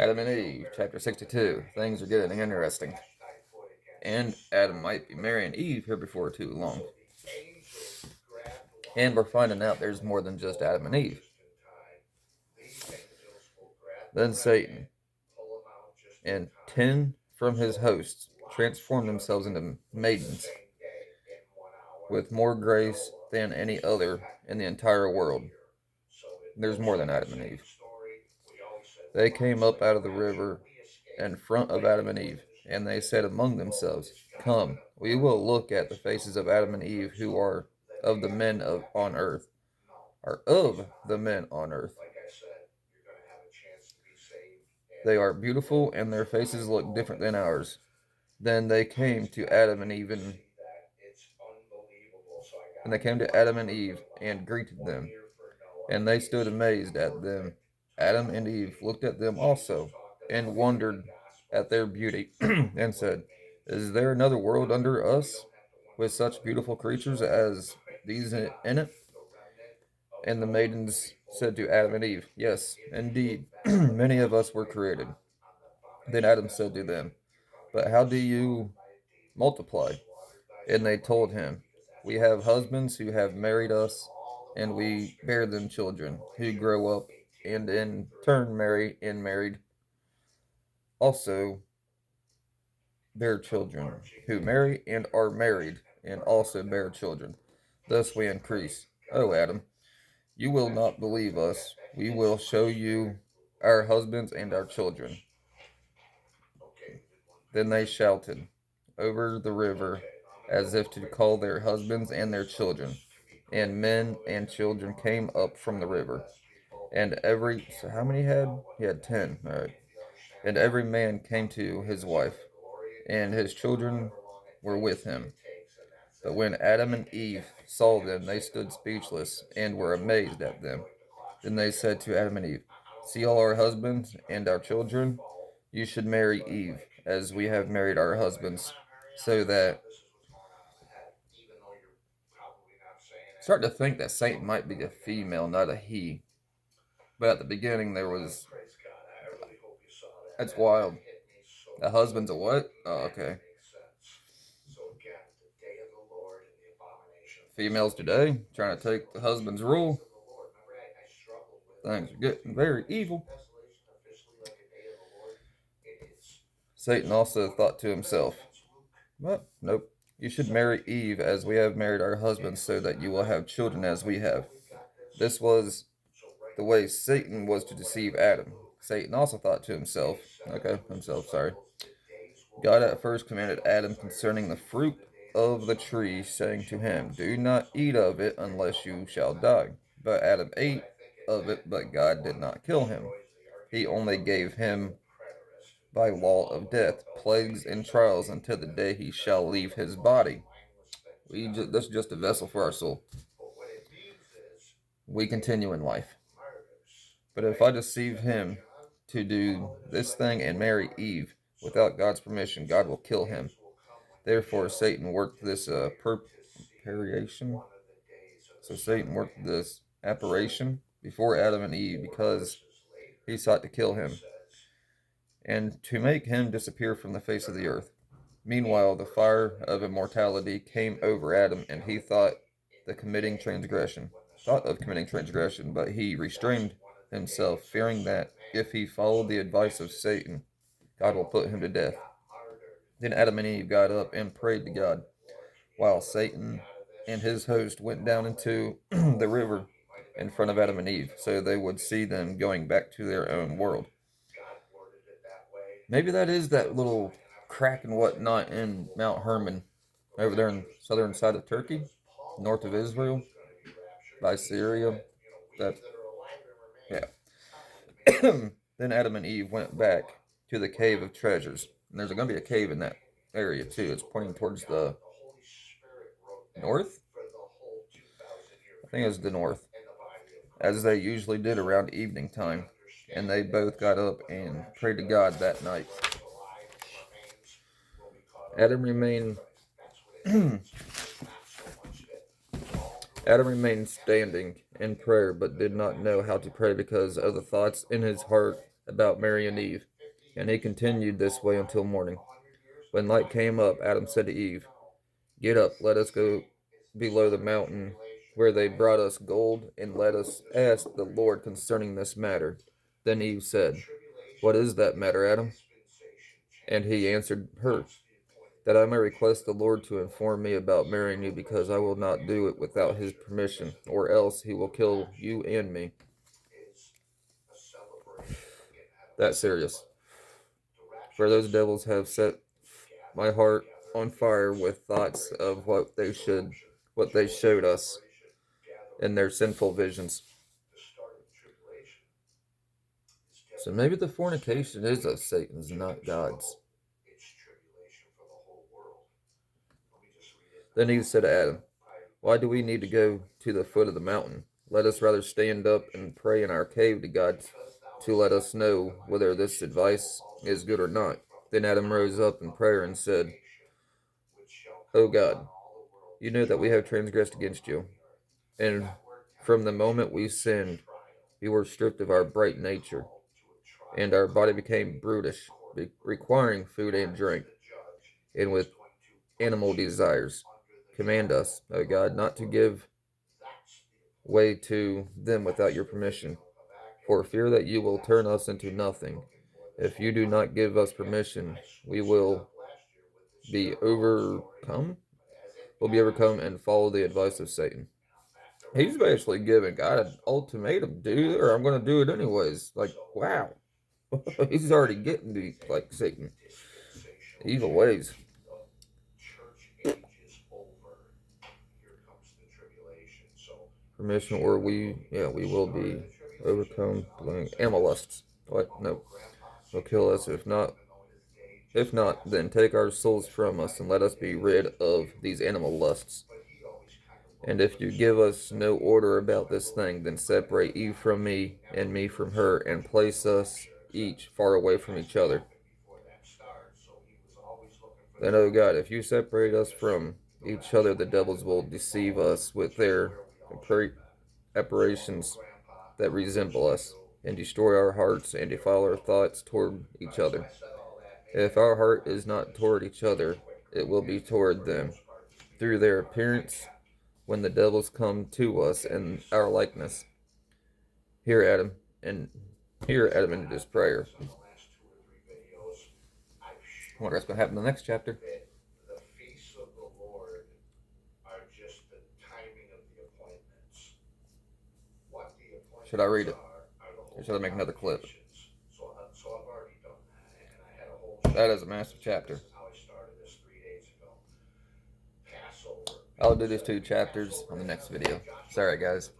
Adam and Eve, chapter 62. Things are getting interesting. And Adam might be marrying Eve here before too long. And we're finding out there's more than just Adam and Eve. Then Satan and 10 from his hosts transformed themselves into maidens with more grace than any other in the entire world. There's more than Adam and Eve. They came up out of the river in front of Adam and Eve, and they said among themselves, "Come, we will look at the faces of Adam and Eve, who are of the men on earth, are of the men on earth. They are beautiful, and their faces look different than ours." Then they came to Adam and Eve, and they came to Adam and Eve and greeted them, and they stood amazed at them. Adam and Eve looked at them also, and wondered at their beauty, and said, "Is there another world under us, with such beautiful creatures as these in it?" And the maidens said to Adam and Eve, "Yes, indeed, many of us were created." Then Adam said to them, "But how do you multiply?" And they told him, "We have husbands who have married us, and we bear them children, who grow up and in turn marry and married also bear children, who marry and are married and also bear children. Thus we increase. O Adam, you will not believe us. We will show you our husbands and our children." Then they shouted over the river as if to call their husbands and their children. And men and children came up from the river. And so how many had? He had 10. All right. And every man came to his wife, and his children were with him. But when Adam and Eve saw them, they stood speechless and were amazed at them. Then they said to Adam and Eve, "See all our husbands and our children? You should marry Eve, as we have married our husbands, so that..." Start to think that Satan might be a female, not a he. But at the beginning there was... That's wild. A husband's a what? Oh, okay. Females today trying to take the husband's rule. Things are getting very evil. Satan also thought to himself, "What? Nope. You should marry Eve as we have married our husbands, so that you will have children as we have." This was the way Satan was to deceive Adam. Satan also thought to himself, sorry. God at first commanded Adam concerning the fruit of the tree, saying to him, "Do not eat of it, unless you shall die." But Adam ate of it, but God did not kill him. He only gave him by law of death, plagues and trials, until the day he shall leave his body. This is just a vessel for our soul. We continue in life. But if I deceive him to do this thing and marry Eve without God's permission, God will kill him. Therefore, Satan worked this preparation. So Satan worked this apparition before Adam and Eve, because he sought to kill him and to make him disappear from the face of the earth. Meanwhile, the fire of immortality came over Adam, and he thought of committing transgression, but he restrained himself, fearing that if he followed the advice of Satan, God will put him to death. Then Adam and Eve got up and prayed to God, while Satan and his host went down into the river in front of Adam and Eve, so they would see them going back to their own world. Maybe that is that little crack and whatnot in Mount Hermon, over there in southern side of Turkey, north of Israel, by Syria. That, yeah. Then Adam and Eve went back to the cave of treasures. And there's going to be a cave in that area too. It's pointing towards the north. I think it was the north, as they usually did around evening time. And they both got up and prayed to God that night. Adam remained standing in prayer, but did not know how to pray because of the thoughts in his heart about marrying Eve, and he continued this way until morning. When light came up, Adam said to Eve, "Get up, let us go below the mountain where they brought us gold, and let us ask the Lord concerning this matter." Then Eve said, "What is that matter, Adam?" And he answered her, "That I may request the Lord to inform me about marrying you, because I will not do it without his permission, or else he will kill you and me." That's serious. For those devils have set my heart on fire with thoughts of what they showed us in their sinful visions. So maybe the fornication is of Satan's, not God's. Then Eve said to Adam, "Why do we need to go to the foot of the mountain? Let us rather stand up and pray in our cave to God to let us know whether this advice is good or not." Then Adam rose up in prayer and said, "O God, you know that we have transgressed against you, and from the moment we sinned, we were stripped of our bright nature, and our body became brutish, requiring food and drink, and with animal desires. Command us, O God, not to give way to them without your permission, for fear that you will turn us into nothing. If you do not give us permission, we will be overcome. We'll be overcome and follow the advice of Satan." He's basically giving God an ultimatum, dude, or I'm going to do it anyways. Like, wow. He's already getting to like Satan. Evil ways. Permission, or we will be overcome by animal lusts. What? No. Will kill us. If not, then take our souls from us and let us be rid of these animal lusts. And if you give us no order about this thing, then separate Eve from me and me from her, and place us each far away from each other. Then, O God, if you separate us from each other, the devils will deceive us with their apparitions that resemble us, and destroy our hearts and defile our thoughts toward each other. If our heart is not toward each other, it will be toward them, through their appearance, when the devils come to us in our likeness. Hear Adam in this prayer. I wonder what's going to happen in the next chapter. Should I read it? Or should I make another clip? That is a massive chapter. I'll do these 2 chapters on the next video. Sorry, guys.